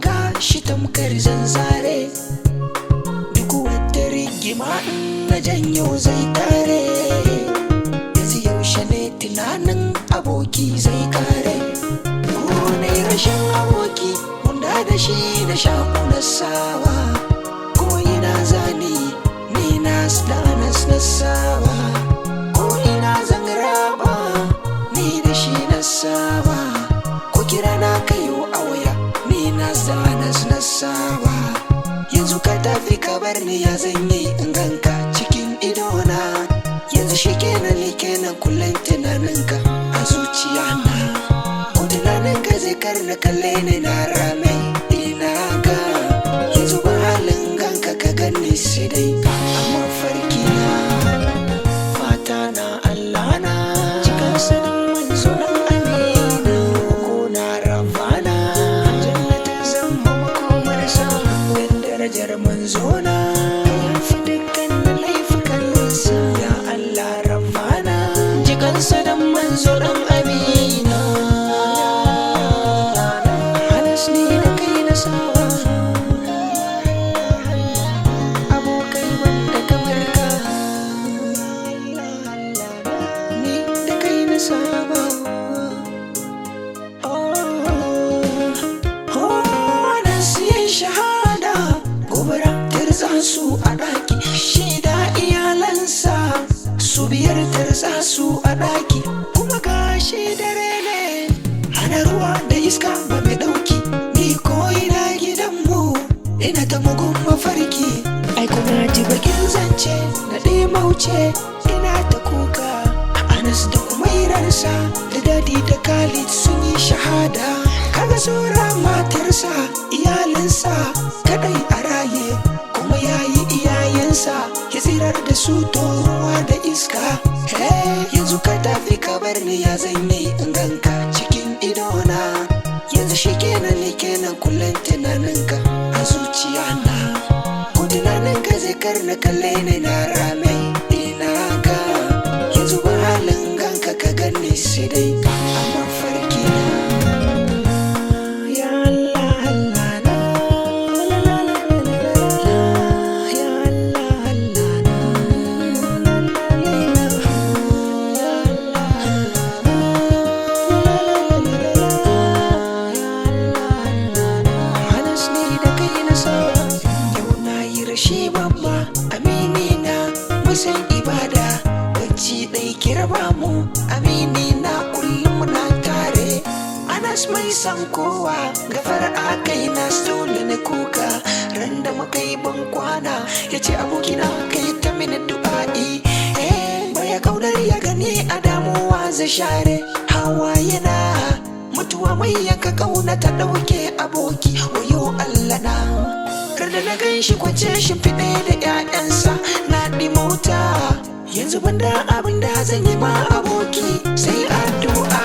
gashi tamkar zanzare. Duk wata rigima na janyo zai tare. Yanzu yaushe ne tunanin aboki zai kare. Ko ne rashin aboki wanda da shi na shaku na sawa. Ko ina zani ni nas da nas na sawa. Ko ina zan raba ni da shi na sawa. Ko kira na kayo a waya ni nas da nas na sawa. Yanzu ka tafi ka bar ni ya zanyi in ganka cikin idona. Yanzu shi kenan ni kenan kullum tunaninka a zuciya na. Ko tunaninka zai karna kalle ni na rame ina ga. Yanzu ba halin ganka ka ganni sai dai amma farki na. Fata na Allah na cikin sanin manzo nan amina. Ko na rafana jannatin zama makomar sa. Dan darajar manzo na yafi dukkan laifukansa. Ya Allah rafana cikin sanin manzo nan amina. Halas ni da kai na sawa abokai wanda kamar ka. Ni da kai na sawa. Halas yin shahada gobara tarza su a ɗaki. Shi da iyalansa su biyar tarza su a ɗaki. Kuma gashi dare ne hana ruwa da iska ba mai ɗauki. Ni ko ina gidanmu ina ta mugun mafarki. Ai kuma ji bakin zance na ɗimauce ina ta kuka. Anas da umairarsa da dadi da Khalid sun yi shahada. Kaga sura matarsa iyalinsa kadai a raye. Kuma yayi iyayensa ya tsirar da su to ruwa da iska. Yanzu ka tafi ka bar ni ya zanyi in ganka cikin idona. Yanzu shi kenan ni kenan kullum tunaninka a zuciya na. Ko tunaninka zai karna kalle ni na rame ina ga. Yanzu ba halin ganka ka ganni sai dai amma farki na. Ya Allah Allah na. Ya Allah Allah na. Halas ni da kai na sawa. Yau na yi rashi babba amini na musan ibada. Bacci ɗai kirba mu amini na kullum na tare. Anas mai san kowa gafar akai na dole na kuka. Ran da muka yi ban kwana ya ce abokina kai ta mini du'a'i. Baya kaunar ya gani a damuwa zai share hawaye na. Mutuwa mai yanka kauna ta ɗauke aboki wayo Allah na. Kada na gan shi kwance shi fiɗe da 'ya'yansa na ɗimauta. Yanzu banda abin da zan yi ma aboki sai addu'a.